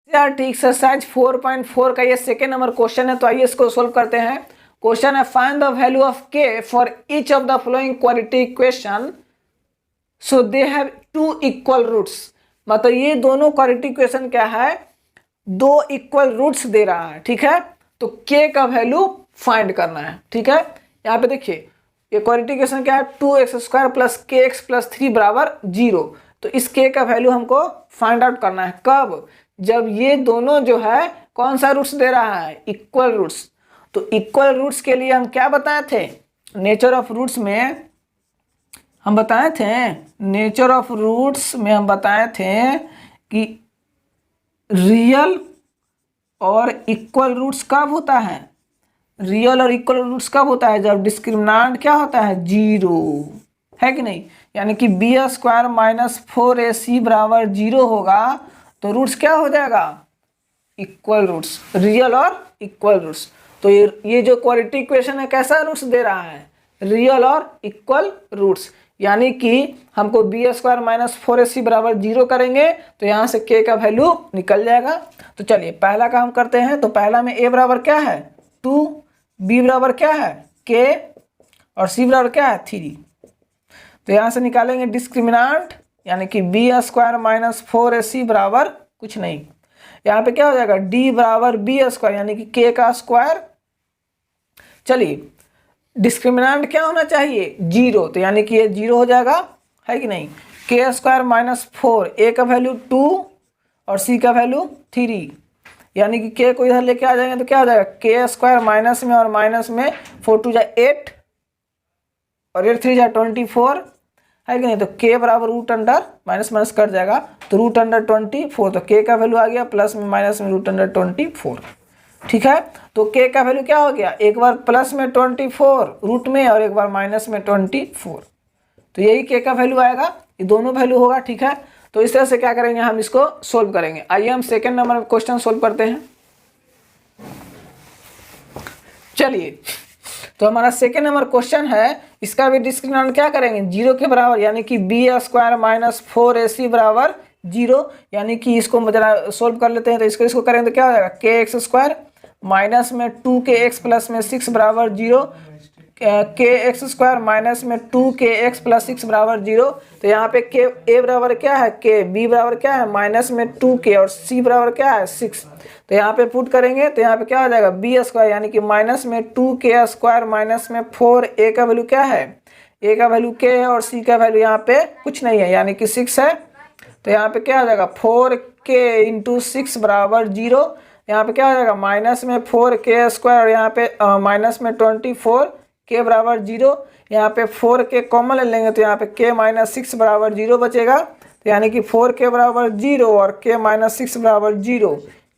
CERT exercise 4.4 का ये second number question है। तो आइए इसको सोल्व करते हैं। क्वेश्चन है find the value of k for each of the following quadratic equation so they have two equal roots. मतलब ये दोनों क्वाड्रेटिक इक्वेशन क्या है, दो इक्वल रूट्स दे रहा है, ठीक है। तो के का वैल्यू फाइंड करना है, ठीक है। यहाँ पे देखिए ये क्वाड्रेटिक इक्वेशन क्या है, 2x² प्लस kx प्लस 3 बराबर 0। तो इस के का वैल्यू हमको फाइंड आउट करना है कब, जब ये दोनों जो है कौन सा रूट्स दे रहा है, इक्वल रूट्स। तो इक्वल रूट्स के लिए हम क्या बताए थे, नेचर ऑफ रूट्स में हम बताए थे, नेचर ऑफ रूट्स में हम बताए थे कि रियल और इक्वल रूट्स कब होता है, रियल और इक्वल रूट्स कब होता है, जब डिस्क्रिमिनेंट क्या होता है, 0, है कि नहीं। यानी कि b² माइनस 4ac बराबर 0 होगा तो रूट्स क्या हो जाएगा, इक्वल रूट्स, रियल और इक्वल रूट्स। तो ये जो क्वाड्रेटिक इक्वेशन है कैसा रूट्स दे रहा है, रियल और इक्वल रूट्स। यानी कि हमको b² माइनस 4ac बराबर 0 करेंगे तो यहाँ से k का वैल्यू निकल जाएगा। तो चलिए पहला काम करते हैं। तो पहला में a बराबर क्या है 2, b बराबर क्या है k और c बराबर क्या है 3। तो यहाँ से निकालेंगे डिस्क्रिमिनेंट, यानी कि b² माइनस 4ac बराबर कुछ नहीं, यहाँ पे क्या हो जाएगा d बराबर b², यानी कि k का स्क्वायर। चलिए डिस्क्रिमिनेंट क्या होना चाहिए 0, तो यानी कि ये 0 हो जाएगा, है कि नहीं। k² माइनस 4, a का वैल्यू 2 और c का वैल्यू 3, यानी कि k को इधर लेके आ जाएंगे तो क्या हो जाएगा k² माइनस में और माइनस में 4 2 जा 8 और 8 3 जा 24, है कि नहीं। तो k बराबर root under minus minus cut जाएगा तो रूट अंडर 24। तो k का वैल्यू आ गया प्लस में माइनस में रूट अंडर 24, ठीक है। तो k का वैल्यू क्या हो गया, एक बार प्लस में 24 रूट में और एक बार माइनस में 24। तो यही k का वैल्यू आएगा, ये दोनों वैल्यू होगा, ठीक है। तो इस तरह से क्या करेंगे, हम इसको सोल्व करेंगे। आइए हम सेकेंड नंबर क्वेश्चन सोल्व करते हैं। चलिए तो हमारा सेकेंड नंबर क्वेश्चन है, इसका भी डिस्क्रिमिनेंट क्या करेंगे 0 के बराबर, यानी कि b² माइनस 4ac बराबर 0। यानी कि इसको जरा सोल्व कर लेते हैं। तो इसको करेंगे तो क्या हो जाएगा kx² माइनस में 2kx प्लस में 6 बराबर 0, kx² माइनस में 2kx प्लस 6 बराबर 0। तो यहाँ पे k a बराबर क्या है k, b बराबर क्या है माइनस में 2k और c बराबर क्या है 6। तो यहाँ पे पुट करेंगे तो यहाँ पे क्या हो जाएगा b², यानी कि माइनस में 2k² माइनस में 4, a का वैल्यू क्या है, a का वैल्यू k है और c का वैल्यू यहाँ पे कुछ नहीं है, यानी कि 6 है। तो यहाँ पे क्या हो जाएगा 4k इंटू 6 बराबर 0, यहाँ पे क्या हो जाएगा माइनस में 4k² और यहाँ पे माइनस में 24, k बराबर 0। यहाँ पे 4k कॉमन ले लेंगे तो यहाँ पे k माइनस 6 बराबर 0 बचेगा। तो यानी कि 4k बराबर 0 और k माइनस 6 बराबर 0,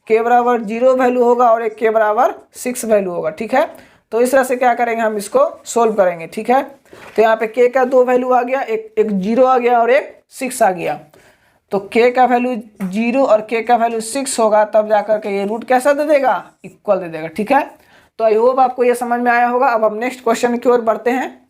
k बराबर 0 वैल्यू होगा और एक k बराबर 6 वैल्यू होगा, ठीक है। तो इस तरह से क्या करेंगे, हम इसको सोल्व करेंगे, ठीक है। तो यहाँ पे k का 2 वैल्यू आ गया, एक 0 आ गया और एक 6 आ गया। तो k का वैल्यू 0 और k का वैल्यू 6 होगा, तब जाकर के ये रूट कैसा दे देगा, इक्वल दे देगा, ठीक है। तो आई होप आपको ये समझ में आया होगा। अब हम नेक्स्ट क्वेश्चन की ओर बढ़ते हैं।